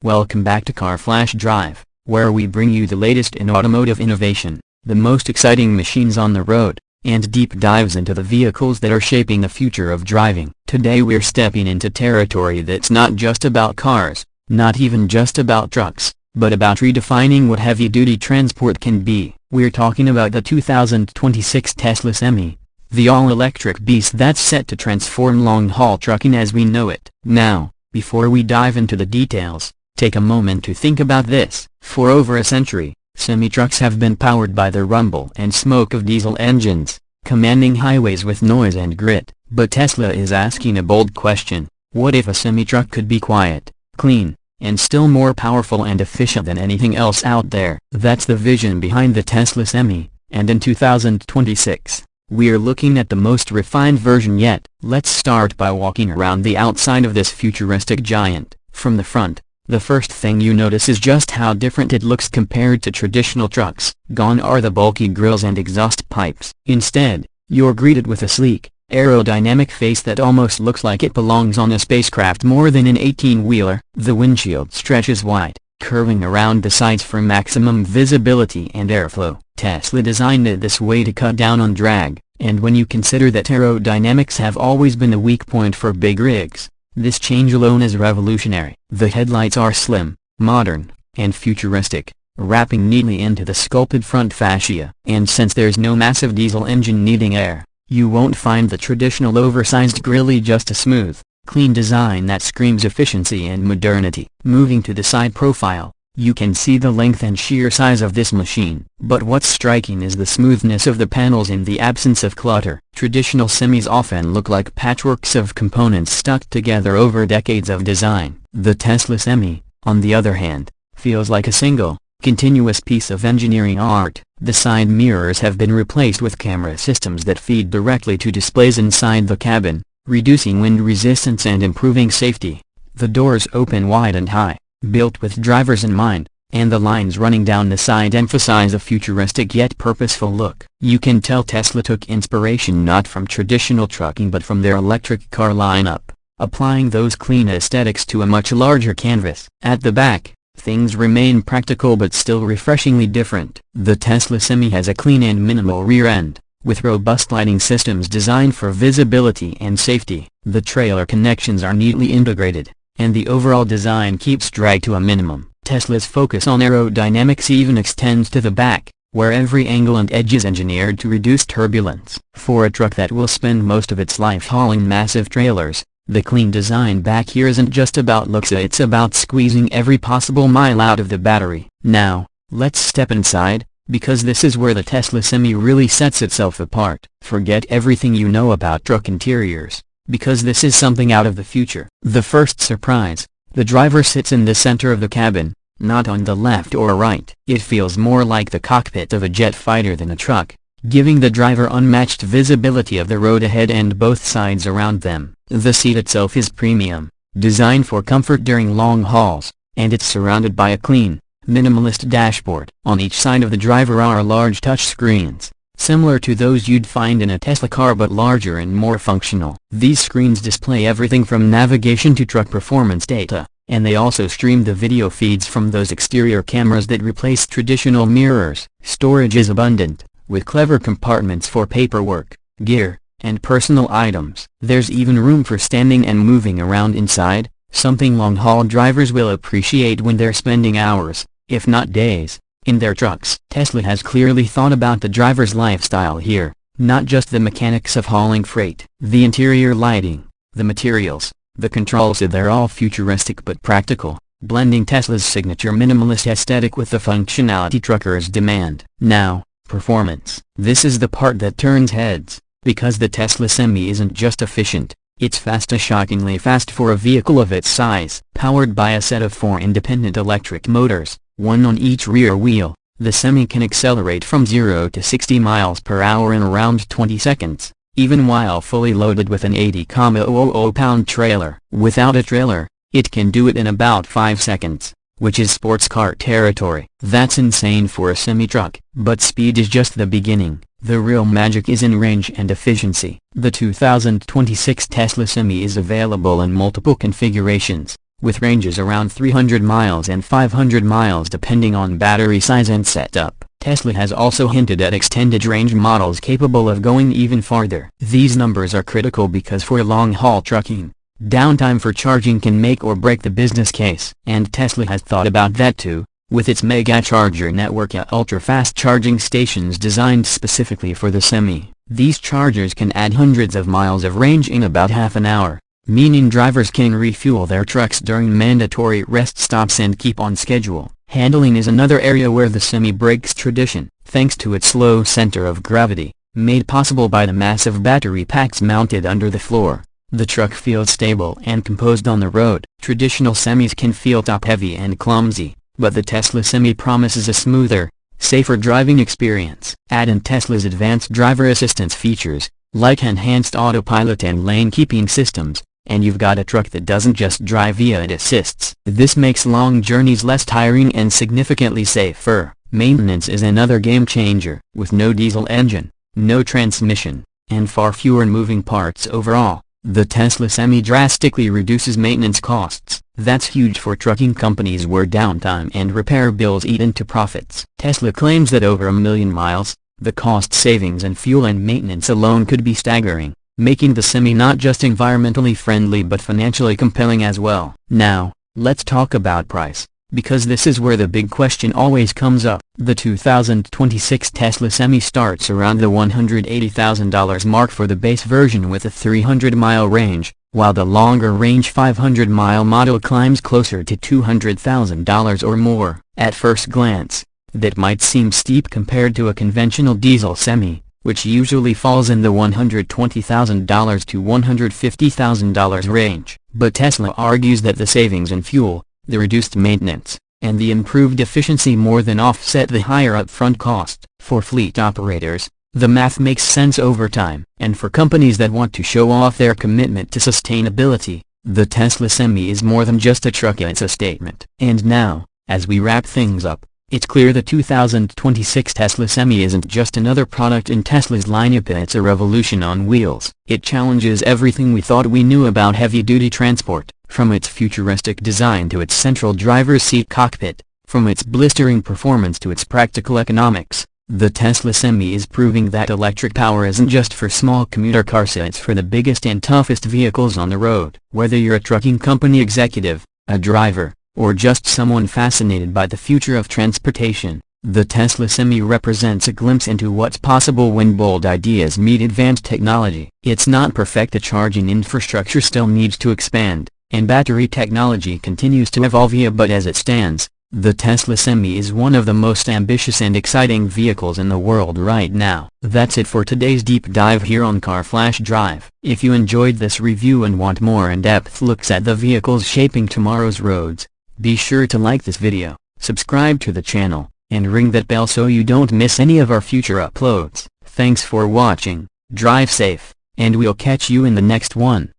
Welcome back to Car Flash Drive, where we bring you the latest in automotive innovation, the most exciting machines on the road, and deep dives into the vehicles that are shaping the future of driving. Today we're stepping into territory that's not just about cars, not even just about trucks, but about redefining what heavy-duty transport can be. We're talking about the 2026 Tesla Semi, the all-electric beast that's set to transform long-haul trucking as we know it. Now, before we dive into the details, take a moment to think about this. For over a century, semi-trucks have been powered by the rumble and smoke of diesel engines, commanding highways with noise and grit. But Tesla is asking a bold question: what if a semi-truck could be quiet, clean, and still more powerful and efficient than anything else out there? That's the vision behind the Tesla Semi, and in 2026, we're looking at the most refined version yet. Let's start by walking around the outside of this futuristic giant. From the front, the first thing you notice is just how different it looks compared to traditional trucks. Gone are the bulky grills and exhaust pipes. Instead, you're greeted with a sleek, aerodynamic face that almost looks like it belongs on a spacecraft more than an 18-wheeler. The windshield stretches wide, curving around the sides for maximum visibility and airflow. Tesla designed it this way to cut down on drag, and when you consider that aerodynamics have always been the weak point for big rigs, this change alone is revolutionary. The headlights are slim, modern, and futuristic, wrapping neatly into the sculpted front fascia. And since there's no massive diesel engine needing air, you won't find the traditional oversized grille, just a smooth, clean design that screams efficiency and modernity. Moving to the side profile, you can see the length and sheer size of this machine. But what's striking is the smoothness of the panels and the absence of clutter. Traditional semis often look like patchworks of components stuck together over decades of design. The Tesla Semi, on the other hand, feels like a single, continuous piece of engineering art. The side mirrors have been replaced with camera systems that feed directly to displays inside the cabin, reducing wind resistance and improving safety. The doors open wide and high, built with drivers in mind, and the lines running down the side emphasize a futuristic yet purposeful look. You can tell Tesla took inspiration not from traditional trucking but from their electric car lineup, applying those clean aesthetics to a much larger canvas. At the back, things remain practical but still refreshingly different. The Tesla Semi has a clean and minimal rear end, with robust lighting systems designed for visibility and safety. The trailer connections are neatly integrated, and the overall design keeps drag to a minimum. Tesla's focus on aerodynamics even extends to the back, where every angle and edge is engineered to reduce turbulence. For a truck that will spend most of its life hauling massive trailers, the clean design back here isn't just about looks, it's about squeezing every possible mile out of the battery. Now, let's step inside, because this is where the Tesla Semi really sets itself apart. Forget everything you know about truck interiors, because this is something out of the future. The first surprise: the driver sits in the center of the cabin, not on the left or right. It feels more like the cockpit of a jet fighter than a truck, giving the driver unmatched visibility of the road ahead and both sides around them. The seat itself is premium, designed for comfort during long hauls, and it's surrounded by a clean, minimalist dashboard. On each side of the driver are large touchscreens, similar to those you'd find in a Tesla car but larger and more functional. These screens display everything from navigation to truck performance data, and they also stream the video feeds from those exterior cameras that replace traditional mirrors. Storage is abundant, with clever compartments for paperwork, gear, and personal items. There's even room for standing and moving around inside, something long-haul drivers will appreciate when they're spending hours, if not days, in their trucks. Tesla has clearly thought about the driver's lifestyle here, not just the mechanics of hauling freight. The interior lighting, the materials, the controls, they're all futuristic but practical, blending Tesla's signature minimalist aesthetic with the functionality truckers demand. Now, performance. This is the part that turns heads, because the Tesla Semi isn't just efficient, it's fast, shockingly fast for a vehicle of its size. Powered by a set of 4 independent electric motors, one on each rear wheel, the Semi can accelerate from 0 to 60 miles per hour in around 20 seconds, even while fully loaded with an 80,000-pound trailer. Without a trailer, it can do it in about 5 seconds, which is sports car territory. That's insane for a semi-truck. But speed is just the beginning. The real magic is in range and efficiency. The 2026 Tesla Semi is available in multiple configurations, with ranges around 300 miles and 500 miles depending on battery size and setup. Tesla has also hinted at extended range models capable of going even farther. These numbers are critical because for long-haul trucking, downtime for charging can make or break the business case. And Tesla has thought about that too, with its Megacharger network of ultra-fast charging stations designed specifically for the Semi. These chargers can add hundreds of miles of range in about half an hour, meaning drivers can refuel their trucks during mandatory rest stops and keep on schedule. Handling is another area where the Semi breaks tradition, thanks to its low center of gravity, made possible by the massive battery packs mounted under the floor. The truck feels stable and composed on the road. Traditional Semis can feel top-heavy and clumsy, but the Tesla Semi promises a smoother, safer driving experience. Add in Tesla's advanced driver assistance features, like enhanced autopilot and lane-keeping systems, and you've got a truck that doesn't just drive via it assists. This makes long journeys less tiring and significantly safer. Maintenance is another game changer. With no diesel engine, no transmission, and far fewer moving parts overall, the Tesla Semi drastically reduces maintenance costs. That's huge for trucking companies where downtime and repair bills eat into profits. Tesla claims that over 1 million miles, the cost savings in fuel and maintenance alone could be staggering, making the Semi not just environmentally friendly but financially compelling as well. Now, let's talk about price, because this is where the big question always comes up. The 2026 Tesla Semi starts around the $180,000 mark for the base version with a 300-mile range, while the longer-range 500-mile model climbs closer to $200,000 or more. At first glance, that might seem steep compared to a conventional diesel Semi, which usually falls in the $120,000 to $150,000 range. But Tesla argues that the savings in fuel, the reduced maintenance, and the improved efficiency more than offset the higher upfront cost. For fleet operators, the math makes sense over time. And for companies that want to show off their commitment to sustainability, the Tesla Semi is more than just a truck, it's a statement. And now, as we wrap things up, it's clear the 2026 Tesla Semi isn't just another product in Tesla's lineup, it's a revolution on wheels. It challenges everything we thought we knew about heavy-duty transport, from its futuristic design to its central driver's seat cockpit, from its blistering performance to its practical economics. The Tesla Semi is proving that electric power isn't just for small commuter cars, it's for the biggest and toughest vehicles on the road. Whether you're a trucking company executive, a driver, or just someone fascinated by the future of transportation, the Tesla Semi represents a glimpse into what's possible when bold ideas meet advanced technology. It's not perfect, the charging infrastructure still needs to expand, and battery technology continues to evolve here, but as it stands, the Tesla Semi is one of the most ambitious and exciting vehicles in the world right now. That's it for today's deep dive here on Car Flash Drive. If you enjoyed this review and want more in-depth looks at the vehicles shaping tomorrow's roads, be sure to like this video, subscribe to the channel, and ring that bell so you don't miss any of our future uploads. Thanks for watching, drive safe, and we'll catch you in the next one.